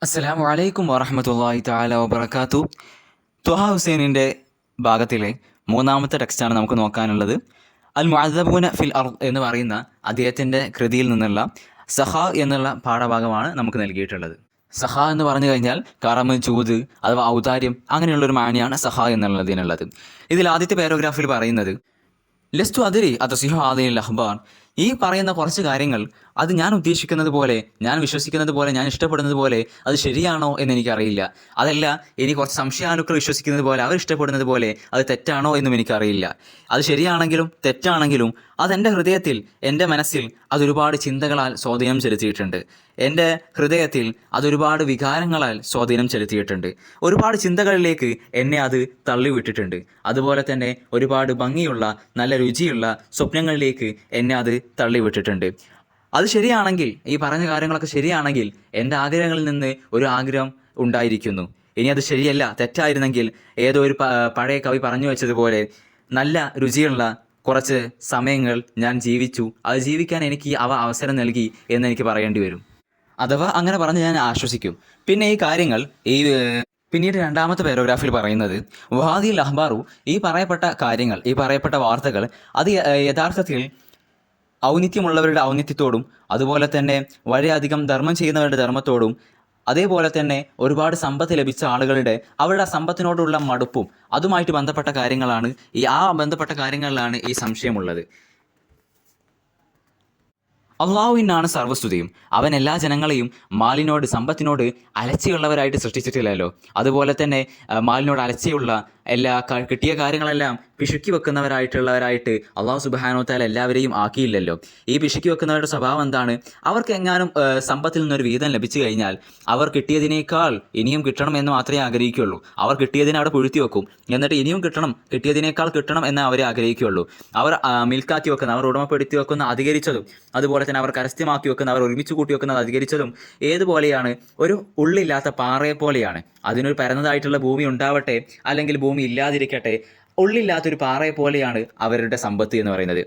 അസ്സലാമു അലൈക്കും വറഹ്മത്തുള്ളാഹി തആല വബറകാതു. ത്വഹാ ഹുസൈനിൻ്റെ ഭാഗത്തിലെ മൂന്നാമത്തെ ടെക്സ്റ്റാണ് നമുക്ക് നോക്കാനുള്ളത്. അൽ മുഅദ്ദബൂന ഫിൽ അർദ് എന്ന് പറയുന്ന അദ്ദേഹത്തിൻ്റെ കൃതിയിൽ നിന്നുള്ള സഖാ എന്നുള്ള പാഠഭാഗമാണ് നമുക്ക് നൽകിയിട്ടുള്ളത്. സഖാ എന്ന് പറഞ്ഞു കഴിഞ്ഞാൽ കറമ്, ചൂത് അഥവാ ഔദാര്യം അങ്ങനെയുള്ളൊരു മാനിയാണ് സഖാ എന്നുള്ളതിനുള്ളത്. ഇതിൽ ആദ്യത്തെ പാരഗ്രാഫിൽ പറയുന്നത് ലസ്തു അതിരി അതസിഹു ആദിൽ അഖ്ബാർ, ഈ പറയുന്ന കുറച്ച് കാര്യങ്ങൾ അത് ഞാൻ ഉദ്ദേശിക്കുന്നത് പോലെ, ഞാൻ വിശ്വസിക്കുന്നത് പോലെ, ഞാൻ ഇഷ്ടപ്പെടുന്നത് പോലെ അത് ശരിയാണോ എന്ന് എനിക്കറിയില്ല. അതല്ല, ഇനി കുറച്ച് സംശയാലുക്കൾ വിശ്വസിക്കുന്നത് പോലെ, അവർ ഇഷ്ടപ്പെടുന്നത് പോലെ അത് തെറ്റാണോ എന്നും എനിക്കറിയില്ല. അത് ശരിയാണെങ്കിലും തെറ്റാണെങ്കിലും അതെൻ്റെ ഹൃദയത്തിൽ, എൻ്റെ മനസ്സിൽ അതൊരുപാട് ചിന്തകളാൽ സ്വാധീനം ചെലുത്തിയിട്ടുണ്ട്. എൻ്റെ ഹൃദയത്തിൽ അതൊരുപാട് വികാരങ്ങളാൽ സ്വാധീനം ചെലുത്തിയിട്ടുണ്ട്. ഒരുപാട് ചിന്തകളിലേക്ക് എന്നെ അത് തള്ളിവിട്ടിട്ടുണ്ട്. അതുപോലെ തന്നെ ഒരുപാട് ഭംഗിയുള്ള, നല്ല രുചിയുള്ള സ്വപ്നങ്ങളിലേക്ക് എന്നെ അത് തള്ളിവിട്ടിട്ടുണ്ട്. അത് ശരിയാണെങ്കിൽ, ഈ പറഞ്ഞ കാര്യങ്ങളൊക്കെ ശരിയാണെങ്കിൽ എൻ്റെ ആഗ്രഹങ്ങളിൽ നിന്ന് ഒരു ആഗ്രഹം ഉണ്ടായിരിക്കുന്നു. ഇനി അത് ശരിയല്ല, തെറ്റായിരുന്നെങ്കിൽ ഏതോ ഒരു പഴയ കവി പറഞ്ഞു വെച്ചതുപോലെ നല്ല രുചിയുള്ള കുറച്ച് സമയങ്ങൾ ഞാൻ ജീവിച്ചു, അത് ജീവിക്കാൻ എനിക്ക് അവസരം നൽകി എന്ന് എനിക്ക് പറയേണ്ടി വരും. അഥവാ അങ്ങനെ പറഞ്ഞ് ഞാൻ ആശ്വസിക്കും. പിന്നെ ഈ കാര്യങ്ങൾ പിന്നീട് രണ്ടാമത്തെ പാരഗ്രാഫിൽ പറയുന്നത് വഹാദിൽ അഹ്ബാറു, ഈ പറയപ്പെട്ട കാര്യങ്ങൾ, ഈ പറയപ്പെട്ട വാർത്തകൾ അത് യഥാർത്ഥത്തിൽ ഔന്നിത്യമുള്ളവരുടെ ഔന്നിത്യത്തോടും അതുപോലെ തന്നെ വളരെയധികം ധർമ്മം ചെയ്യുന്നവരുടെ ധർമ്മത്തോടും അതേപോലെ തന്നെ ഒരുപാട് സമ്പത്ത് ലഭിച്ച ആളുകളുടെ അവരുടെ സമ്പത്തിനോടുള്ള മടുപ്പും അതുമായിട്ട് ബന്ധപ്പെട്ട കാര്യങ്ങളാണ്. ബന്ധപ്പെട്ട കാര്യങ്ങളിലാണ് ഈ സംശയമുള്ളത്. അള്ളാഹുവിനാണ് സർവ്വസ്തുതിയും. അവൻ എല്ലാ ജനങ്ങളെയും മാലിനോട്, സമ്പത്തിനോട് അലച്ചിയുള്ളവരായിട്ട് സൃഷ്ടിച്ചിട്ടില്ലല്ലോ. അതുപോലെ തന്നെ മാലിനോട് അലച്ചിയുള്ള കിട്ടിയ കാര്യങ്ങളെല്ലാം പിശുക്കി വെക്കുന്നവരായിട്ട് അള്ളാഹു സുബ്ഹാനഹു വ തആല എല്ലാവരെയും ആക്കിയില്ലല്ലോ. ഈ പിശുക്കി വെക്കുന്നവരുടെ സ്വഭാവം എന്താണ്? അവർക്ക് എങ്ങാനും സമ്പത്തിൽ നിന്നൊരു വീതം ലഭിച്ചു കഴിഞ്ഞാൽ അവർ കിട്ടിയതിനേക്കാൾ ഇനിയും കിട്ടണം എന്ന് മാത്രമേ ആഗ്രഹിക്കുകയുള്ളൂ. അവർ കിട്ടിയതിനെ അവിടെ പുഴുത്തി വെക്കും. എന്നിട്ട് ഇനിയും കിട്ടണം, കിട്ടിയതിനേക്കാൾ കിട്ടണം എന്ന് അവരെ ആഗ്രഹിക്കുകയുള്ളൂ. അവർ മിൽക്കാക്കി വെക്കുന്ന, അവർ ഉടമപ്പെടുത്തി വെക്കുന്ന അധികരിച്ചതും അതുപോലെ തന്നെ അവർ കരസ്ഥമാക്കി വെക്കുന്ന, അവർ ഒരുമിച്ച് കൂട്ടി വെക്കുന്നത് അധികരിച്ചതും ഏതുപോലെയാണ്? ഒരു ഉള്ളില്ലാത്ത പാറയെ പോലെയാണ്. അതിനൊരു പരന്നതായിട്ടുള്ള ഭൂമി ഉണ്ടാവട്ടെ, അല്ലെങ്കിൽ ഭൂമി ഇല്ലാതിരിക്കട്ടെ, ഉള്ളില്ലാത്തൊരു പാറയെ പോലെയാണ് അവരുടെ സമ്പത്ത് എന്ന് പറയുന്നത്.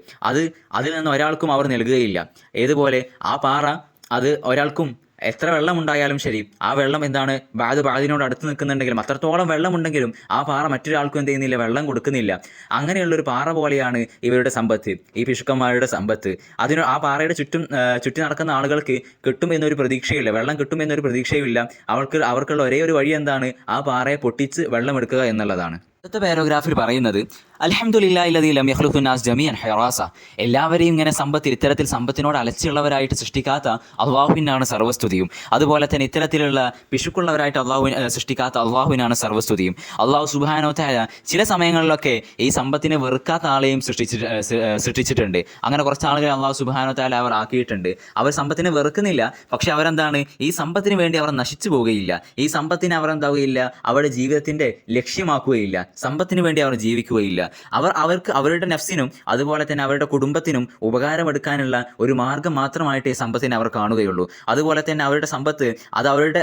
അതിൽ നിന്ന് ഒരാൾക്കും അവർ നൽകുകയില്ല. ഏതുപോലെ ആ പാറ, അത് ഒരാൾക്കും എത്ര വെള്ളമുണ്ടായാലും ശരി, ആ വെള്ളം എന്താണ്, ബാധിനോട് അടുത്ത് നിൽക്കുന്നുണ്ടെങ്കിലും അത്രത്തോളം വെള്ളമുണ്ടെങ്കിലും ആ പാറ മറ്റൊരാൾക്കും എന്ത് ചെയ്യുന്നില്ല, വെള്ളം കൊടുക്കുന്നില്ല. അങ്ങനെയുള്ളൊരു പാറ പോലെയാണ് ഇവരുടെ സമ്പത്ത്, ഈ പിശുക്കന്മാരുടെ സമ്പത്ത്. ആ പാറയുടെ ചുറ്റി നടക്കുന്ന ആളുകൾക്ക് കിട്ടും എന്നൊരു പ്രതീക്ഷയില്ല, വെള്ളം കിട്ടും എന്നൊരു പ്രതീക്ഷയുമില്ല. അവർക്കുള്ള ഒരേ ഒരു വഴി എന്താണ്? ആ പാറയെ പൊട്ടിച്ച് വെള്ളമെടുക്കുക എന്നുള്ളതാണ്. അടുത്ത പാരഗ്രാഫിൽ പറയുന്നത് അൽഹംദുലില്ലാഹി അല്ലദീ ലം യഖ്ലുഖു നാസ് ജമീഅൻ ഹിറാസ, എല്ലാവരെയും ഇങ്ങനെ ഇത്തരത്തിൽ സമ്പത്തിനോട് അലച്ചിയുള്ളവരായിട്ട് സൃഷ്ടിക്കാത്ത അള്ളാഹുവിനാണ് സർവ്വസ്തുതിയും. അതുപോലെ തന്നെ ഇത്തരത്തിലുള്ള പിശുക്കുള്ളവരായിട്ട് സൃഷ്ടിക്കാത്ത അള്ളാഹുവിനാണ് സർവ്വസ്തുതിയും. അള്ളാഹു സുബ്ഹാനഹു വ തആല ചില സമയങ്ങളിലൊക്കെ ഈ സമ്പത്തിനെ വെറുക്കാത്ത ആളെയും സൃഷ്ടിച്ചിട്ടുണ്ട്. അങ്ങനെ കുറച്ച് ആളുകളെ അള്ളാഹു സുബ്ഹാനഹു വ തആല അവർ ആക്കിയിട്ടുണ്ട്. അവർ സമ്പത്തിനെ വെറുക്കുന്നില്ല, പക്ഷെ അവരെന്താണ്, ഈ സമ്പത്തിന് വേണ്ടി അവർ നശിച്ചു പോവുകയില്ല. ഈ സമ്പത്തിനെ അവർ എന്താവുകയില്ല, അവരുടെ ജീവിതത്തിന്റെ ലക്ഷ്യമാക്കുകയില്ല. സമ്പത്തിന് വേണ്ടി അവർ ജീവിക്കുകയില്ല. അവർക്ക് അവരുടെ നഫ്സിനും അതുപോലെ തന്നെ അവരുടെ കുടുംബത്തിനും ഉപകാരമെടുക്കാനുള്ള ഒരു മാർഗം മാത്രമായിട്ട് ഈ സമ്പത്തിനെ അവർ കാണുകയുള്ളൂ. അതുപോലെ തന്നെ അവരുടെ സമ്പത്ത് അത് അവരുടെ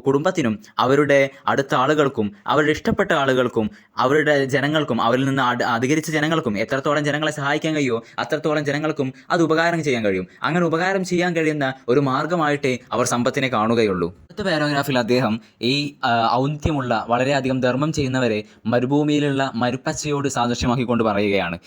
കുടുംബത്തിനും അവരുടെ അടുത്ത ആളുകൾക്കും അവരുടെ ഇഷ്ടപ്പെട്ട ആളുകൾക്കും അവരുടെ ജനങ്ങൾക്കും അവരിൽ നിന്ന് അധികരിച്ച ജനങ്ങൾക്കും എത്രത്തോളം ജനങ്ങളെ സഹായിക്കാൻ കഴിയുമോ അത്രത്തോളം ജനങ്ങൾക്കും അത് ഉപകാരം ചെയ്യാൻ കഴിയും. അങ്ങനെ ഉപകാരം ചെയ്യാൻ കഴിയുന്ന ഒരു മാർഗമായിട്ടേ അവർ സമ്പത്തിനെ കാണുകയുള്ളൂ. അടുത്ത പാരഗ്രാഫിൽ അദ്ദേഹം ഈ ഔന്നിത്യമുള്ള, വളരെയധികം ധർമ്മം ചെയ്യുന്നവരെ മരുഭൂമിയിലുള്ള മരുപ്പച്ചയോട് സാദൃശ്യമാക്കിക്കൊണ്ട് പറയുകയാണ്.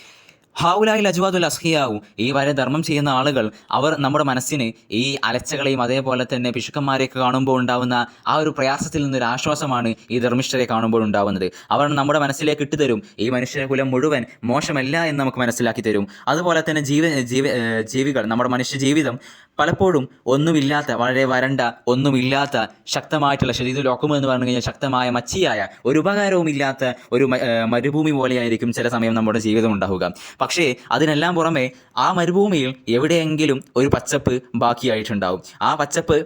ഹാവുലായിൽ അജ്വാദുൽ അസ്ഹിയാവു, ഈ വരെ ധർമ്മം ചെയ്യുന്ന ആളുകൾ അവർ നമ്മുടെ മനസ്സിന് ഈ അലച്ചകളെയും അതേപോലെ തന്നെ പിശുക്കന്മാരെയൊക്കെ കാണുമ്പോൾ ഉണ്ടാവുന്ന ആ ഒരു പ്രയാസത്തിൽ നിന്നൊരു ആശ്വാസമാണ് ഈ ധർമ്മിഷ്ഠരെ കാണുമ്പോൾ ഉണ്ടാവുന്നത്. അവർ നമ്മുടെ മനസ്സിലേക്ക് ഇട്ടുതരും ഈ മനുഷ്യ കുലം മുഴുവൻ മോശമല്ല എന്ന് നമുക്ക് മനസ്സിലാക്കി തരും. അതുപോലെ തന്നെ ജീവികൾ, നമ്മുടെ മനുഷ്യ ജീവിതം പലപ്പോഴും ഒന്നുമില്ലാത്ത, വളരെ വരണ്ട, ഒന്നുമില്ലാത്ത ശക്തമായിട്ടുള്ള ശരീരത്തിൽ ഒക്കുമ എന്ന് പറഞ്ഞു കഴിഞ്ഞാൽ ശക്തമായ മച്ചിയായ ഒരു ഉപകാരവും ഇല്ലാത്ത ഒരു മരുഭൂമി പോലെയായിരിക്കും ചില സമയം നമ്മുടെ ജീവിതം ഉണ്ടാവുക. പക്ഷേ അതിനെല്ലാം പുറമെ ആ മരുഭൂമിയിൽ എവിടെയെങ്കിലും ഒരു പച്ചപ്പ് ബാക്കിയായിട്ടുണ്ടാവും. ആ പച്ചപ്പ്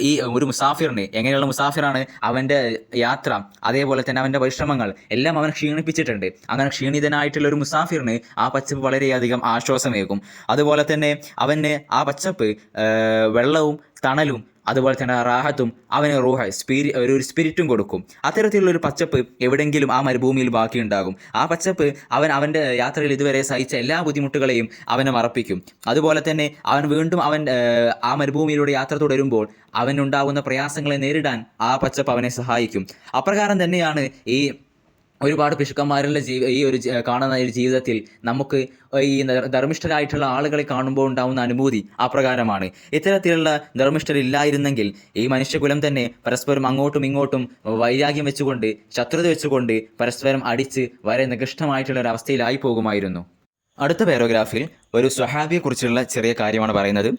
ഈ ഒരു മുസാഫിറിന്, എങ്ങനെയുള്ള മുസാഫിറാണ്, അവൻ്റെ യാത്ര അതേപോലെ തന്നെ അവൻ്റെ പരിശ്രമങ്ങൾ എല്ലാം അവൻ ക്ഷീണിപ്പിച്ചിട്ടുണ്ട്. അങ്ങനെ ക്ഷീണിതനായിട്ടുള്ള ഒരു മുസാഫിറിന് ആ പച്ചപ്പ് വളരെയധികം ആശ്വാസമേകും. അതുപോലെ തന്നെ അവന് ആ പച്ചപ്പ് വെള്ളവും തണലും അതുപോലെ തന്നെ റാഹത്തും, അവന് റൂഹ ഒരു സ്പിരിറ്റും കൊടുക്കും. അത്തരത്തിലുള്ള ഒരു പച്ചപ്പ് എവിടെയെങ്കിലും ആ മരുഭൂമിയിൽ ബാക്കിയുണ്ടാകും. ആ പച്ചപ്പ് അവൻ്റെ യാത്രയിൽ ഇതുവരെ സഹിച്ച എല്ലാ ബുദ്ധിമുട്ടുകളെയും അവനെ മറപ്പിക്കും. അതുപോലെ തന്നെ അവൻ വീണ്ടും ആ മരുഭൂമിയിലൂടെ യാത്ര തുടരുമ്പോൾ അവനുണ്ടാകുന്ന പ്രയാസങ്ങളെ നേരിടാൻ ആ പച്ചപ്പ് അവനെ സഹായിക്കും. അപ്രകാരം തന്നെയാണ് ഈ ഒരുപാട് പിശുക്കന്മാരുടെ ഈ ഒരു കാണുന്ന ഒരു ജീവിതത്തിൽ നമുക്ക് ഈ ധർമ്മിഷ്ഠരായിട്ടുള്ള ആളുകളെ കാണുമ്പോൾ ഉണ്ടാകുന്ന അനുഭൂതി അപ്രകാരമാണ്. ഇത്തരത്തിലുള്ള ധർമ്മിഷ്ഠരില്ലായിരുന്നെങ്കിൽ ഈ മനുഷ്യകുലം തന്നെ പരസ്പരം അങ്ങോട്ടും ഇങ്ങോട്ടും വൈരാഗ്യം വെച്ചുകൊണ്ട്, ശത്രുത വെച്ചുകൊണ്ട് പരസ്പരം അടിച്ച് വളരെ നികൃഷ്ടമായിട്ടുള്ള ഒരു അവസ്ഥയിലായി പോകുമായിരുന്നു. അടുത്ത പാരഗ്രാഫിൽ ഒരു സ്വഹാബിയെക്കുറിച്ചുള്ള ചെറിയ കാര്യമാണ് പറയുന്നത്.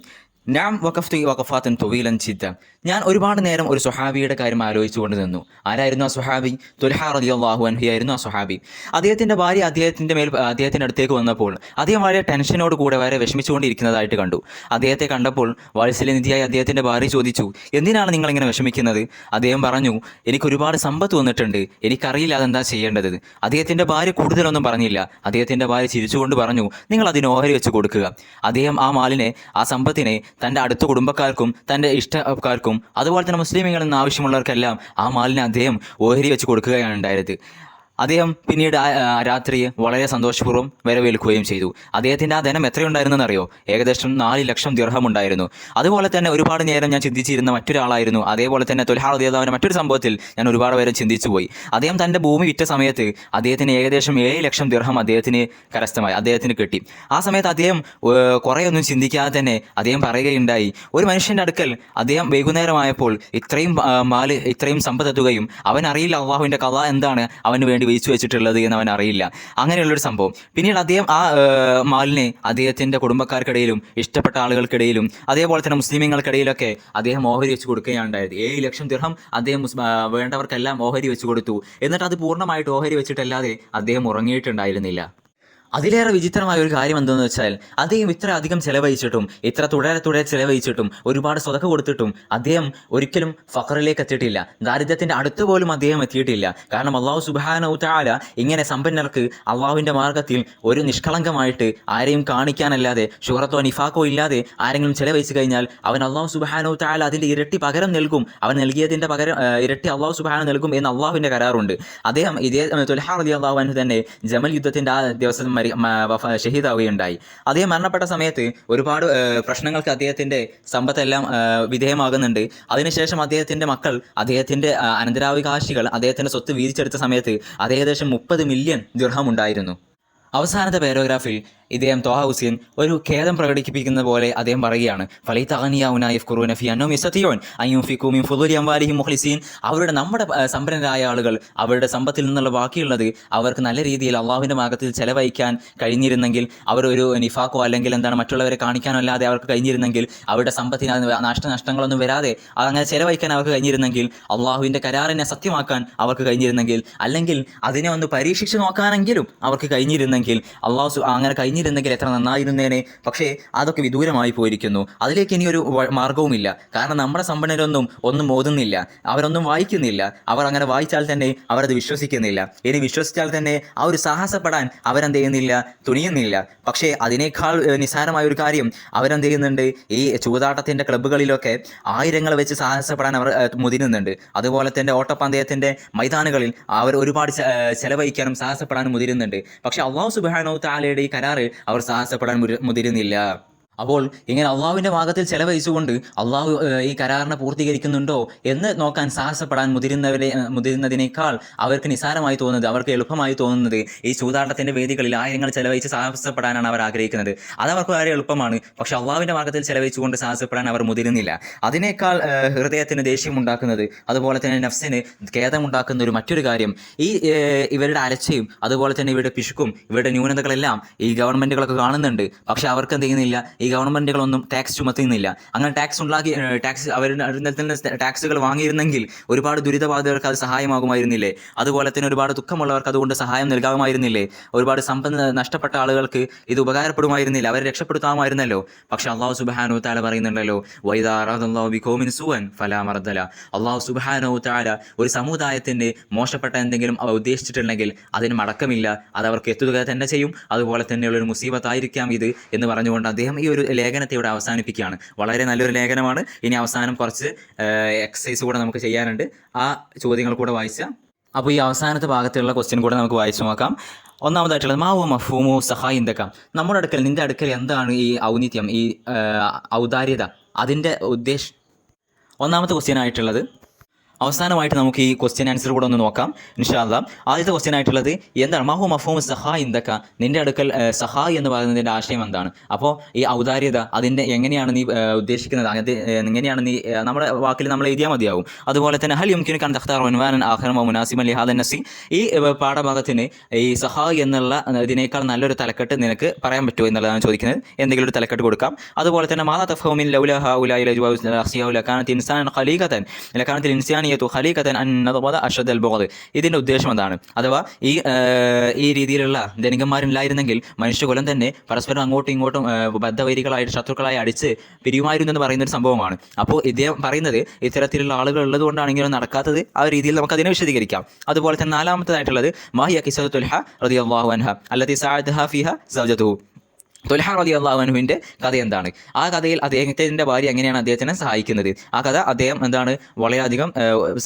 നാം വഖഫ്തു വഖഫാത്തൻ തുവീലൻ ജിദ്ദ. ഞാൻ ഒരുപാട് നേരം ഒരു സ്വഹാബിയുടെ കാര്യം ആലോചിച്ചുകൊണ്ട് നിന്നു. ആരായിരുന്നു ആ സ്വഹാബി? തുൽഹ റളിയല്ലാഹു അൻഹു ആയിരുന്നു ആ സ്വഹാബി. അദ്ദേഹത്തിൻ്റെ ഭാര്യ അദ്ദേഹത്തിൻ്റെ അടുത്തേക്ക് വന്നപ്പോൾ അദ്ദേഹം വളരെ ടെൻഷനോട് കൂടെ വളരെ വിഷമിച്ചുകൊണ്ടിരിക്കുന്നതായിട്ട് കണ്ടു. അദ്ദേഹത്തെ കണ്ടപ്പോൾ വാത്സല്യനിധിയായി അദ്ദേഹത്തിൻ്റെ ഭാര്യ ചോദിച്ചു, എന്തിനാണ് നിങ്ങളിങ്ങനെ വിഷമിക്കുന്നത്? അദ്ദേഹം പറഞ്ഞു, എനിക്കൊരുപാട് സമ്പത്ത് വന്നിട്ടുണ്ട്, എനിക്കറിയില്ല അതെന്താ ചെയ്യേണ്ടത്. അദ്ദേഹത്തിൻ്റെ ഭാര്യ കൂടുതലൊന്നും പറഞ്ഞില്ല. അദ്ദേഹത്തിൻ്റെ ഭാര്യ ചിരിച്ചുകൊണ്ട് പറഞ്ഞു, നിങ്ങൾ അതിന് ഓഹരി വെച്ച് കൊടുക്കുക. അദ്ദേഹം ആ സമ്പത്തിനെ തൻ്റെ അടുത്ത കുടുംബക്കാർക്കും തൻ്റെ ഇഷ്ടക്കാർക്കും അതുപോലെ തന്നെ മുസ്ലിമുകളിൽ നിന്ന് ആവശ്യമുള്ളവർക്കെല്ലാം ആ മാലിനെ അദ്ദേഹം ഓഹരി വെച്ച് കൊടുക്കുകയാണ് ഉണ്ടായത്. അദ്ദേഹം പിന്നീട് രാത്രി വളരെ സന്തോഷപൂർവ്വം വരവേൽക്കുകയും ചെയ്തു. അദ്ദേഹത്തിൻ്റെ ആ ധനം എത്രയുണ്ടായിരുന്നെന്നറിയോ? ഏകദേശം 4 ലക്ഷം ദിർഹം ഉണ്ടായിരുന്നു. അതുപോലെ തന്നെ ഒരുപാട് നേരം ഞാൻ ചിന്തിച്ചിരുന്ന മറ്റൊരാളായിരുന്നു. അതേപോലെ തന്നെ തുൽഹ റളിയല്ലാഹു മറ്റൊരു സംഭവത്തിൽ ഞാൻ ഒരുപാട് പേരെ ചിന്തിച്ചു പോയി. അദ്ദേഹം തൻ്റെ ഭൂമി വിറ്റ സമയത്ത് അദ്ദേഹത്തിന് ഏകദേശം 7 ലക്ഷം ദിർഹം അദ്ദേഹത്തിന് കിട്ടി. ആ സമയത്ത് അദ്ദേഹം കുറേയൊന്നും ചിന്തിക്കാതെ തന്നെ അദ്ദേഹം പറയുകയുണ്ടായി, ഒരു മനുഷ്യൻ്റെ അടുക്കൽ അദ്ദേഹം വൈകുന്നേരമായപ്പോൾ ഇത്രയും സമ്പത്തെത്തുകയും അവനറിയില്ല അള്ളാഹുവിൻ്റെ ഖളാ എന്താണ് അവന് വേണ്ടി വീഴ്ച വെച്ചിട്ടുള്ളത് എന്ന് അവൻ അറിയില്ല. അങ്ങനെയുള്ളൊരു സംഭവം. പിന്നീട് അദ്ദേഹം ആ മാലിനെ അദ്ദേഹത്തിൻ്റെ കുടുംബക്കാർക്കിടയിലും ഇഷ്ടപ്പെട്ട ആളുകൾക്കിടയിലും അതേപോലെ തന്നെ മുസ്ലിമീങ്ങൾക്കിടയിലൊക്കെ അദ്ദേഹം ഓഹരി വെച്ച് കൊടുക്കുകയാണ് ഉണ്ടായത്. 7 ലക്ഷം ദിർഹം അദ്ദേഹം വേണ്ടവർക്കെല്ലാം ഓഹരി വെച്ച് കൊടുത്തു. എന്നിട്ട് അത് പൂർണ്ണമായിട്ട് ഓഹരി വെച്ചിട്ടല്ലാതെ അദ്ദേഹം ഉറങ്ങിയിട്ടുണ്ടായിരുന്നില്ല. അതിലേറെ വിചിത്രമായ ഒരു കാര്യം എന്തെന്ന് വെച്ചാൽ, അദ്ദേഹം ഇത്ര അധികം ചെലവഴിച്ചിട്ടും ഇത്ര തുടരെ ചെലവഴിച്ചിട്ടും ഒരുപാട് സ്വതക്ക കൊടുത്തിട്ടും അദ്ദേഹം ഒരിക്കലും ഫഖറിലേക്ക് എത്തിയിട്ടില്ല. ദാരിദ്ര്യത്തിൻ്റെ അടുത്ത് പോലും അദ്ദേഹം എത്തിയിട്ടില്ല. കാരണം അള്ളാഹു സുബ്ഹാനഹു തആല ഇങ്ങനെ സമ്പന്നർക്ക് അള്ളാഹുവിൻ്റെ മാർഗത്തിൽ ഒരു നിഷ്കളങ്കമായിട്ട് ആരെയും കാണിക്കാനല്ലാതെ ഷുഹറത്തോ നിഫാഖോ ഇല്ലാതെ ആരെങ്കിലും ചെലവഴിച്ചു കഴിഞ്ഞാൽ അവൻ അള്ളാഹു സുബ്ഹാനഹു തആല അതിൻ്റെ ഇരട്ടി പകരം നൽകും. അവൻ നൽകിയതിൻ്റെ പകരം ഇരട്ടി അള്ളാഹു സുബ്ഹാനഹു നൽകും എന്ന് അള്ളാഹുവിൻ്റെ കരാറുണ്ട്. അദ്ദേഹം തുൽഹ റളിയല്ലാഹു അൻഹു തന്നെ ജമൽ യുദ്ധത്തിൻ്റെ ആ ദിവസം ഷഹീദാവുകയുണ്ടായി. അദ്ദേഹം മരണപ്പെട്ട സമയത്ത് ഒരുപാട് പ്രശ്നങ്ങൾക്ക് അദ്ദേഹത്തിൻ്റെ സമ്പത്തെല്ലാം വിധേയമാകുന്നുണ്ട്. അതിനുശേഷം അദ്ദേഹത്തിൻ്റെ മക്കൾ അദ്ദേഹത്തിൻ്റെ അനന്തരാവകാശികൾ അദ്ദേഹത്തിൻ്റെ സ്വത്ത് വീതിച്ചെടുത്ത സമയത്ത് അത് ഏകദേശം 30 മില്യൺ ദിർഹം ഉണ്ടായിരുന്നു. അവസാനത്തെ പാരഗ്രാഫിൽ ഇദ്ദേഹം ത്വാഹ ഹുസൈൻ ഒരു ഖേദം പ്രകടിപ്പിക്കുന്ന പോലെ അദ്ദേഹം പറയുകയാണ്, അവരുടെ നമ്മുടെ സമ്പന്നരായ ആളുകൾ അവരുടെ സമ്പത്തിൽ നിന്നുള്ള ബാക്കിയുള്ളത് അവർക്ക് നല്ല രീതിയിൽ അള്ളാഹുവിൻ്റെ മാർഗ്ഗത്തിൽ ചെലവഴിക്കാൻ കഴിഞ്ഞിരുന്നെങ്കിൽ, അവർ ഒരു നിഫാക്കോ അല്ലെങ്കിൽ മറ്റുള്ളവരെ കാണിക്കാനോ അല്ലാതെ അവർക്ക് കഴിഞ്ഞിരുന്നെങ്കിൽ, അവരുടെ സമ്പത്തിന് നഷ്ടങ്ങളൊന്നും വരാതെ അങ്ങനെ ചെലവഴിക്കാൻ അവർക്ക് കഴിഞ്ഞിരുന്നെങ്കിൽ, അള്ളാഹുവിൻ്റെ കരാറിനെ സത്യമാക്കാൻ അവർക്ക് കഴിഞ്ഞിരുന്നെങ്കിൽ, അല്ലെങ്കിൽ അതിനെ ഒന്ന് പരീക്ഷിച്ച് നോക്കാനെങ്കിലും അവർക്ക് കഴിഞ്ഞിരുന്നെങ്കിൽ, അള്ളാഹു അങ്ങനെ കഴിഞ്ഞിരുന്നെങ്കിൽ എത്ര നന്നായിരുന്നേനെ. പക്ഷേ അതൊക്കെ വിദൂരമായി പോയിരിക്കുന്നു. അതിലേക്ക് ഇനി ഒരു മാർഗവുമില്ല. കാരണം നമ്മുടെ സമ്പന്നരൊന്നും ഓതുന്നില്ല, അവരൊന്നും വായിക്കുന്നില്ല. അവർ അങ്ങനെ വായിച്ചാൽ തന്നെ അവരത് വിശ്വസിക്കുന്നില്ല. ഇനി വിശ്വസിച്ചാൽ തന്നെ ആ ഒരു സാഹസപ്പെടാൻ അവരെന്ത് ചെയ്യുന്നില്ല, തുനിയുന്നില്ല. പക്ഷേ അതിനേക്കാൾ നിസ്സാരമായ ഒരു കാര്യം അവരെന്ത് ചെയ്യുന്നുണ്ട്, ഈ ചൂതാട്ടത്തിൻ്റെ ക്ലബ്ബുകളിലൊക്കെ ആയിരങ്ങൾ വെച്ച് സാഹസപ്പെടാൻ അവർ മുതിരുന്നുണ്ട്. അതുപോലെ തന്നെ ഓട്ടപ്പന്തയത്തിൻ്റെ മൈതാനുകളിൽ അവർ ഒരുപാട് ചെലവഴിക്കാനും സാഹസപ്പെടാനും മുതിരുന്നുണ്ട്. പക്ഷേ അള്ളാഹു സുബ്ഹാനഹു തആലയുടെ ഈ കരാറ് അവർ സാഹസപ്പെടാൻ മുതിരുന്നില്ല. അപ്പോൾ ഇങ്ങനെ അള്ളാഹുവിൻ്റെ മാർഗ്ഗത്തിൽ ചെലവഴിച്ചുകൊണ്ട് അള്ളാഹു ഈ കരാറിനെ പൂർത്തീകരിക്കുന്നുണ്ടോ എന്ന് നോക്കാൻ സാഹസപ്പെടാൻ മുതിരുന്നതിനേക്കാൾ അവർക്ക് നിസ്സാരമായി തോന്നുന്നത്, അവർക്ക് എളുപ്പമായി തോന്നുന്നത് ഈ ചൂതാട്ടത്തിൻ്റെ വേദികളിൽ ആയിരങ്ങൾ ചെലവഴിച്ച് സാഹസപ്പെടാനാണ് അവർ ആഗ്രഹിക്കുന്നത്. അതവർക്ക് വളരെ എളുപ്പമാണ്. പക്ഷെ അള്ളാഹുവിൻ്റെ മാർഗ്ഗത്തിൽ ചെലവഴിച്ചുകൊണ്ട് സാഹസപ്പെടാൻ അവർ മുതിരുന്നില്ല. അതിനേക്കാൾ ഹൃദയത്തിന് ദേഷ്യമുണ്ടാക്കുന്നത്, അതുപോലെ തന്നെ നഫ്സിന് ഖേദമുണ്ടാക്കുന്ന മറ്റൊരു കാര്യം, ഈ ഇവരുടെ അലച്ചയും അതുപോലെ തന്നെ ഇവരുടെ പിശുക്കും ഇവരുടെ ന്യൂനതകളെല്ലാം ഈ ഗവൺമെൻറ്റുകളൊക്കെ കാണുന്നുണ്ട്. പക്ഷെ അവർക്ക് എന്ത് ചെയ്യുന്നില്ല, ഈ ഗവൺമെൻറ്റുകളൊന്നും ടാക്സ് ചുമത്തുന്നില്ല. അങ്ങനെ അവരുടെ ടാക്സുകൾ വാങ്ങിയിരുന്നെങ്കിൽ ഒരുപാട് ദുരിതബാധിതർക്ക് അത് സഹായമാകുമായിരുന്നില്ലേ? അതുപോലെ തന്നെ ഒരുപാട് ദുഃഖമുള്ളവർക്ക് അതുകൊണ്ട് സഹായം നൽകാമായിരുന്നില്ലേ? ഒരുപാട് സമ്പത്ത് നഷ്ടപ്പെട്ട ആളുകൾക്ക് ഇത് ഉപകാരപ്പെടുമായിരുന്നില്ല, അവരെ രക്ഷപ്പെടുത്താമായിരുന്നല്ലോ. പക്ഷെ അള്ളാഹു സുബ്ഹാനഹു തആല പറയുന്നുണ്ടല്ലോ, വൈദാ അറാദല്ലാഹു ബിഖൗമിൻ സൂഅൻ ഫലാ മർദല. അള്ളാഹു സുബ്ഹാനഹു തആല ഒരു സമുദായത്തിൻ്റെ മോശപ്പെട്ട എന്തെങ്കിലും ഉദ്ദേശിച്ചിട്ടുണ്ടെങ്കിൽ അതിന് മടക്കമില്ല, അത് അവർക്ക് എത്തുക തന്നെ ചെയ്യും. അതുപോലെ തന്നെയുള്ളൊരു മുസീബത്തായിരിക്കാം ഇത് എന്ന് പറഞ്ഞുകൊണ്ട് അദ്ദേഹം ഈ ഒരു ഒരു ലേഖനത്തെ ഇവിടെ അവസാനിപ്പിക്കുകയാണ്. വളരെ നല്ലൊരു ലേഖനമാണ്. ഇനി അവസാനം കുറച്ച് എക്സസൈസ് കൂടെ നമുക്ക് ചെയ്യാനുണ്ട്. ആ ചോദ്യങ്ങൾ കൂടെ വായിച്ചാൽ, അപ്പോൾ ഈ അവസാനത്തെ ഭാഗത്തുള്ള ക്വസ്റ്റ്യൻ കൂടെ നമുക്ക് വായിച്ചു നോക്കാം. ഒന്നാമതായിട്ടുള്ളത് മാവോ മഫ്ഹൂമു സഹായി എന്തൊക്കെ, നമ്മുടെ അടുക്കൽ, നിൻ്റെ അടുക്കൽ എന്താണ് ഈ ഔന്നിത്യം, ഈ ഔദാര്യത, അതിൻ്റെ ഉദ്ദേശം. ഒന്നാമത്തെ ക്വസ്റ്റ്യൻ ആയിട്ടുള്ളത്, അവസാനമായിട്ട് നമുക്ക് ഈ ക്വസ്റ്റ്യൻ ആൻസർ കൂടെ ഒന്ന് നോക്കാം ഇൻഷാ അല്ലാഹ്. ആദ്യത്തെ ക്വസ്റ്റ്യൻ ആയിട്ടുള്ളത് എന്താണ്, മാഹു മഫ്ഹൂമു സഹായ് എന്തൊക്കെ, നിൻ്റെ അടുക്കൽ സഹായ് എന്ന് പറയുന്നതിൻ്റെ ആശയം എന്താണ്. അപ്പോൾ ഈ ഔദാര്യത അതിൻ്റെ എങ്ങനെയാണ് നീ ഉദ്ദേശിക്കുന്നത്, അത് എങ്ങനെയാണ് നീ നമ്മുടെ വാക്കിൽ നമ്മൾ എഴുതിയാൽ മതിയാവും. അതുപോലെ തന്നെ ഹൽ യുംകിനുക അൻ തഖ്താറ ഉൻവാനൻ ആഖറ മുനാസിബൻ ലിഹാദൻ നസി, ഈ പാഠഭാഗത്തിന് ഈ സഹായ് എന്നുള്ള ഇതിനേക്കാൾ നല്ലൊരു തലക്കെട്ട് നിനക്ക് പറയാൻ പറ്റുമോ എന്നുള്ളതാണ് ചോദിക്കുന്നത്. എന്തെങ്കിലും ഒരു തലക്കെട്ട് കൊടുക്കാം. അതുപോലെ തന്നെ മാദാ തഫ്ഹമു മിൻ ലൗലാ ഹൗലാഇ ലജ്വാഉ അഖ്സിയാഹു ലകാനത് ഇൻസാനൻ ഖലീഖതൻ ലകാനത് ഇൻസാനി ഇതിൻ്റെ ഉദ്ദേശം എന്താണ്, അഥവാ ഈ രീതിയിലുള്ള ധനികന്മാരില്ലായിരുന്നെങ്കിൽ മനുഷ്യകുലം തന്നെ പരസ്പരം അങ്ങോട്ടും ഇങ്ങോട്ടും ബദ്ധവൈരികളായിട്ട് ശത്രുക്കളായി അടിച്ച് പിരിയുമായിരുന്നു എന്ന് പറയുന്ന ഒരു സംഭവമാണ്. അപ്പോൾ ഇദ്ദേഹം പറയുന്നത് ഇത്തരത്തിലുള്ള ആളുകൾ ഉള്ളത് കൊണ്ടാണ് ഇങ്ങനെ നടക്കാത്തത്. ആ രീതിയിൽ നമുക്ക് അതിനെ വിശദീകരിക്കാം. അതുപോലെ തന്നെ നാലാമത്തേതായിട്ടുള്ളത് മാഹിയ ഖിസ്സത്തു തുൽഹ റളിയല്ലാഹു അൻഹ അല്ലതി സഅദഹ ഫീഹ സൗജതുഹു, തുൽഹ റളിയല്ലാഹു അൻഹുവിൻ്റെ കഥ എന്താണ്, ആ കഥയിൽ അദ്ദേഹത്തിൻ്റെ ഭാര്യ എങ്ങനെയാണ് അദ്ദേഹത്തിനെ സഹായിക്കുന്നത്. ആ കഥ, അദ്ദേഹം എന്താണ് വളരെയധികം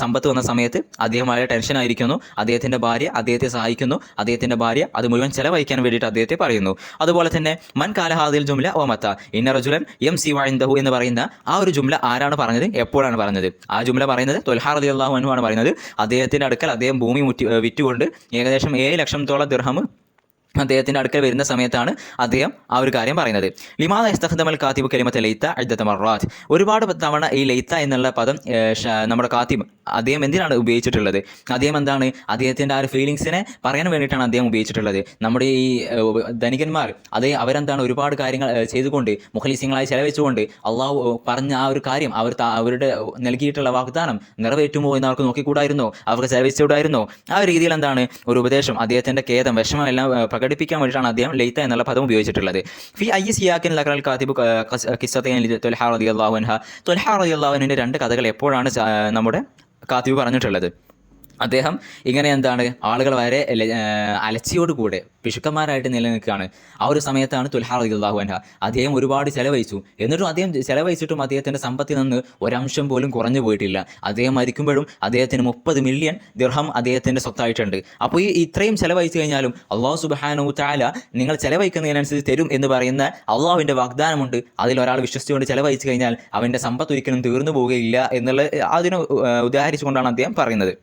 സമ്പത്ത് വന്ന സമയത്ത് അദ്ദേഹം വളരെ ടെൻഷനായിരിക്കുന്നു, അദ്ദേഹത്തിൻ്റെ ഭാര്യ അദ്ദേഹത്തെ സഹായിക്കുന്നു, അദ്ദേഹത്തിൻ്റെ ഭാര്യ അത് മുഴുവൻ ചെലവഴിക്കാൻ വേണ്ടിയിട്ട് അദ്ദേഹത്തെ പറയുന്നു. അതുപോലെ തന്നെ മൻ കാല ഹാദിൽ ജുംല ഓ മത്ത ഇന്ന റജുലൻ എം സി വഇൻദഹു എന്ന് പറയുന്ന ആ ഒരു ജുംല ആരാണ് പറഞ്ഞത്, എപ്പോഴാണ് പറഞ്ഞത്. ആ ജുംല പറയുന്നത് തുൽഹ റളിയല്ലാഹു അൻഹു ആണ് പറയുന്നത്. അദ്ദേഹത്തിൻ്റെ അടുക്കൽ അദ്ദേഹം ഭൂമി വിറ്റുകൊണ്ട് ഏകദേശം 7 ലക്ഷത്തോളം ദിർഹം അദ്ദേഹത്തിൻ്റെ അടുക്കൽ വരുന്ന സമയത്താണ് അദ്ദേഹം ആ ഒരു കാര്യം പറയുന്നത്. ലിമാദ ഇസ്തഖ്ദമൽ കാത്തിബ് കലിമത്ത് ലൈത്ത ഇദ്ദത മർറാത്ത്, ഒരുപാട് തവണ ഈ ലൈത്ത എന്നുള്ള പദം നമ്മുടെ കാത്തിബ് അദ്ദേഹം എന്തിനാണ് ഉപയോഗിച്ചിട്ടുള്ളത്, അദ്ദേഹം എന്താണ് അദ്ദേഹത്തിൻ്റെ ആ ഒരു ഫീലിങ്സിനെ പറയാൻ വേണ്ടിയിട്ടാണ് അദ്ദേഹം ഉപയോഗിച്ചിട്ടുള്ളത്. നമ്മുടെ ഈ ധനികന്മാർ അവരെന്താണ് ഒരുപാട് കാര്യങ്ങൾ ചെയ്തുകൊണ്ട് മുഖ്ലിസീങ്ങളായി ചെലവഴിച്ചുകൊണ്ട് അള്ളാഹു പറഞ്ഞ ആ ഒരു കാര്യം അവരുടെ നൽകിയിട്ടുള്ള വാഗ്ദാനം നിറവേറ്റുമോ എന്ന് അവർക്ക് നോക്കിക്കൂടായിരുന്നോ, അവർക്ക് ചെലവഴിച്ചുകൂടായിരുന്നോ. ആ ഒരു രീതിയിൽ എന്താണ് ഒരു ഉപദേശം, അദ്ദേഹത്തിൻ്റെ ഖേദം വിഷമമെല്ലാം പ്രകടിപ്പിക്കാൻ വേണ്ടിയിട്ടാണ് അദ്ദേഹം ലൈത്ത എന്നുള്ള പദം ഉപയോഗിച്ചിട്ടുള്ളത്. ഫി ഐ സിയാക്കിൻ ലഖൽ കാത്തിബ് ഖിസ്സത്തൈൻ തുൽഹ റളിയല്ലാഹു അൻഹ, തുൽഹ റളിയല്ലാഹു അൻഹുവിൻ്റെ 2 കഥകൾ എപ്പോഴാണ് നമ്മുടെ കാത്തിബ് പറഞ്ഞിട്ടുള്ളത്. അദ്ദേഹം ഇങ്ങനെ എന്താണ് ആളുകൾ വളരെ അലച്ചിയോടുകൂടെ പിശുക്കന്മാരായിട്ട് നിലനിൽക്കുകയാണ്. ആ ഒരു സമയത്താണ് തുൽഹ റളിയല്ലാഹു അൻഹ അദ്ദേഹം ഒരുപാട് ചെലവഴിച്ചു. എന്നിട്ടും അദ്ദേഹം ചെലവഴിച്ചിട്ടും അദ്ദേഹത്തിൻ്റെ സമ്പത്തിൽ നിന്ന് ഒരംശം പോലും കുറഞ്ഞു പോയിട്ടില്ല. അദ്ദേഹം മരിക്കുമ്പോഴും അദ്ദേഹത്തിന് 30 മില്യൺ ദിർഹം അദ്ദേഹത്തിൻ്റെ സ്വത്തായിട്ടുണ്ട്. അപ്പോൾ ഈ ഇത്രയും ചെലവഴിച്ചു കഴിഞ്ഞാലും അള്ളാഹു സുബ്ഹാനഹു തആല നിങ്ങൾ ചെലവഴിക്കുന്നതിനനുസരിച്ച് തരും എന്ന് പറയുന്ന അള്ളാഹുവിൻ്റെ വാഗ്ദാനമുണ്ട്. അതിൽ ഒരാൾ വിശ്വസിച്ചുകൊണ്ട് ചെലവഴിച്ചു കഴിഞ്ഞാൽ അവൻ്റെ സമ്പത്ത് ഒരിക്കലും തീർന്നു പോവുകയില്ല എന്നുള്ള അതിനെ ഉദാഹരിച്ചുകൊണ്ടാണ് അദ്ദേഹം പറയുന്നത്.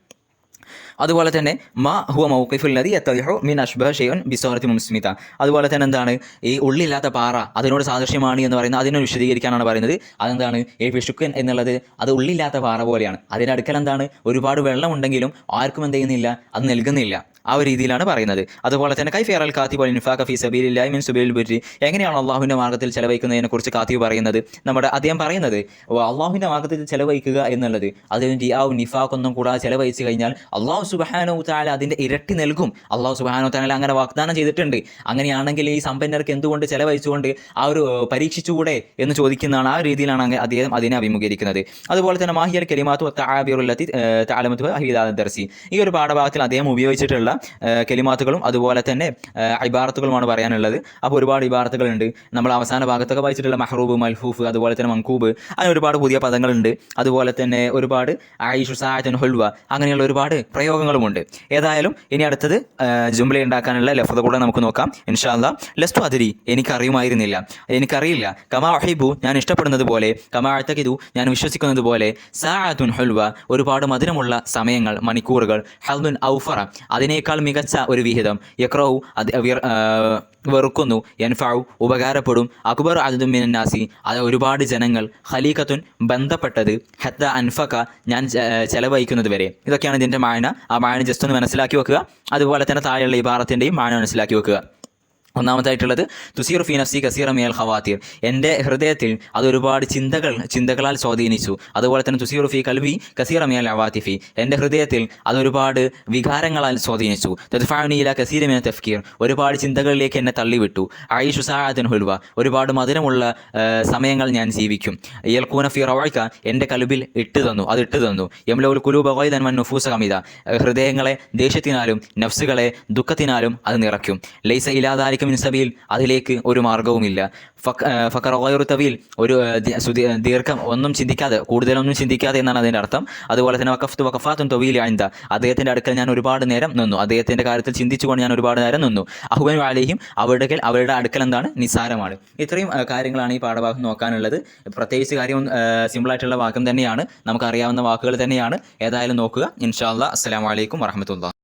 അതുപോലെ തന്നെ മാ ഹുവ മൗഖിഫുല്ലദി യത്തദിഹു മിൻ അഷ്ബഹ ഷൈഉൻ ബിസൂറത്തി മുസ്മിത, അതുപോലെ തന്നെ എന്താണ് ഈ ഉള്ളില്ലാത്ത പാറ അതിനോട് സാദൃശ്യമാണ് എന്ന് പറയുന്നത്, അതിനെ വിശദീകരിക്കാനാണ് പറയുന്നത്. അതെന്താണ് ഈ പിശുക്കൻ എന്നുള്ളത്, അത് ഉള്ളില്ലാത്ത പാറ പോലെയാണ്. അതിൻ്റെ അടുക്കൽ എന്താണ് ഒരുപാട് വെള്ളമുണ്ടെങ്കിലും ആർക്കും എന്ത് ചെയ്യുന്നില്ല, അത് നൽകുന്നില്ല. ആ ഒരു രീതിയിലാണ് പറയുന്നത്. അതുപോലെ തന്നെ കൈഫിയറൽ കാത്തിബ് ഇൻഫാഖ ഫീ സബീലില്ലാഹി മിൻ സുബീലിൽ ബിർരി, എങ്ങനെയാണ് അള്ളാഹുവിൻ്റെ മാർഗ്ഗത്തിൽ ചെലവഴിക്കുന്നതിനെ കുറിച്ച് കാത്തിബ് പറയുന്നത്. അദ്ദേഹം പറയുന്നത് അള്ളാഹുവിൻ്റെ മാർഗ്ഗത്തിൽ ചെലവഴിക്കുക എന്നുള്ളത് അതിന് റിയാവും നിഫാഖൊന്നും കൂടാതെ ചെലവഴിച്ച് കഴിഞ്ഞാൽ അള്ളാഹു സുബ്ഹാനഹു തആല അതിൻ്റെ ഇരട്ടി നൽകും. അള്ളാഹു സുബ്ഹാനഹു തആല അങ്ങനെ വാഗ്ദാനം ചെയ്തിട്ടുണ്ട്. അങ്ങനെയാണെങ്കിൽ ഈ സമ്പന്നർക്ക് എന്തുകൊണ്ട് ചെലവഴിച്ചുകൊണ്ട് ആ ഒരു പരീക്ഷിച്ചുകൂടെ എന്ന് ചോദിക്കുന്നതാണ്. ആ രീതിയിലാണ് അദ്ദേഹം അതിനെ അഭിമുഖീകരിക്കുന്നത്. അതുപോലെ തന്നെ മാഹിയൽ കലിമാത്തു തആബിറുല്ലതി തഅലമതു അഹ്ലിദാ ദർസി, ഈ ഒരു പാഠഭാഗത്തിൽ അദ്ദേഹം ഉപയോഗിച്ചിട്ടുള്ള കലിമാത്തുകളും അതുപോലെ തന്നെ ഇബാറത്തുകളുമാണ് പറയാനുള്ളത്. അപ്പോൾ ഒരുപാട് ഇബാറത്തുകളുണ്ട്. നമ്മൾ അവസാന ഭാഗത്തൊക്കെ വായിച്ചിട്ടുള്ള മഹ്റൂബ്, മൽഫൂഫ്, അതുപോലെ തന്നെ മൻകൂബ്, അങ്ങനെ ഒരുപാട് പുതിയ പദങ്ങളുണ്ട്. അതുപോലെ തന്നെ ഒരുപാട് ആയിഷു സാഅത്തുൻ ഹുൽവ, അങ്ങനെയുള്ള ഒരുപാട് പ്രയോഗങ്ങളുമുണ്ട്. ഏതായാലും ഇനി അടുത്തത് ജുംല ഉണ്ടാക്കാനുള്ള ലഫ്ദ് കൂടെ നമുക്ക് നോക്കാം ഇൻഷാ അല്ലാഹ്. ലസ്തു അദ്രി, എനിക്കറിയില്ല. കമാ ഉഹിബു, ഞാൻ ഇഷ്ടപ്പെടുന്നത് പോലെ, കമാ അഅ്തഖിദു, ഞാൻ വിശ്വസിക്കുന്നത് പോലെ, സാഅത്തുൻ ഹുൽവ, ഒരുപാട് മധുരമുള്ള സമയങ്ങൾ, മണിക്കൂറുകൾ, ഹൽദുൻ ഔഫറ, അതിനേക്കാൾ മികച്ച ഒരു വിഹിതം, യക്റഹു, വെറുക്കുന്നു, യൻഫഉ, ഉപകാരപ്പെടും, അക്ബർ അദദും മിനൻ നാസി, അത് ഒരുപാട് ജനങ്ങൾ, ഖലീഖത്തുൻ, ബന്ധപ്പെട്ടത്, ഹത്ത അൻഫക, ഞാൻ ചെലവഴിക്കുന്നത് വരെ. ഇതൊക്കെയാണ് ഇതിൻ്റെ മായന. ആ മായന ജസ്റ്റ് ഒന്ന് മനസ്സിലാക്കി വെക്കുക. അതുപോലെ തന്നെ താഴെയുള്ള ഇബാറത്തിൻ്റെയും മായന മനസ്സിലാക്കി വെക്കുക. ഒന്നാമതായിട്ടുള്ളത് തുസീറു ഫീ നഫ്സി കസീറ മിനൽ ഖവാതിർ, എൻ്റെ ഹൃദയത്തിൽ അതൊരുപാട് ചിന്തകളാൽ സ്വാധീനിച്ചു. അതുപോലെ തന്നെ തുസീറു ഫീ കൽബി കസീറ മിനൽ അവാതിഫി, എൻ്റെ ഹൃദയത്തിൽ അതൊരുപാട് വികാരങ്ങളാൽ സ്വാധീനിച്ചു. തദ്ഫഉനി ഇലാ കസീറ മിനൽ തഫ്കീർ, ഒരുപാട് ചിന്തകളിലേക്ക് എന്നെ തള്ളിവിട്ടു. അഈഷു സഅഅത്തുൻ ഹുൽവ, ഒരുപാട് മധുരമുള്ള സമയങ്ങൾ ഞാൻ ജീവിക്കും. യൽഖൂന ഫീ റവഇക, എൻ്റെ കൽബിൽ ഇട്ടു തന്നു. യംലഉൽ ഖുലൂബ ഗൈദൻ വൻ നുഫൂസ ഖമിദ, ഹൃദയങ്ങളെ ദേഷ്യത്തിനാലും നഫ്സുകളെ ദുഃഖത്തിനാലും അത് നിറയ്ക്കും. ലൈസ ഇലാ ദാലിക മിൻ സബീൽ, അതിലേക്ക് ഒരു മാർഗവുമില്ല. ഫഖർ ഗൈറു തവീൽ, ഒരു ദീർഘം ഒന്നും ചിന്തിക്കാതെ, കൂടുതലൊന്നും ചിന്തിക്കാതെ എന്നാണ് അതിൻ്റെ അർത്ഥം. അതുപോലെ തന്നെ വഖഫ്തു വഖഫാത്തുൻ തവീൽ ഇൻദ, അദ്ദേഹത്തിൻ്റെ അടുക്കൽ ഞാൻ ഒരുപാട് നേരം നിന്നു, അദ്ദേഹത്തിൻ്റെ കാര്യത്തിൽ ചിന്തിച്ചുകൊണ്ട് ഞാൻ ഒരുപാട് നേരം നിന്നു. അഹ്വനു അലൈഹിം, അവരുടെ അടുക്കൽ എന്താണ്, നിസ്സാരമാണ്. ഇത്രയും കാര്യങ്ങളാണ് ഈ പാഠഭാഗം നോക്കാനുള്ളത്. പ്രത്യേകിച്ച് കാര്യം സിമ്പിളായിട്ടുള്ള വാക്യം തന്നെയാണ്, നമുക്കറിയാവുന്ന വാക്കുകൾ തന്നെയാണ്. ഏതായാലും നോക്കുക. ഇൻഷാ അല്ലാഹ്. അസ്സലാമു അലൈക്കും വറഹ്മത്തുള്ളാഹി.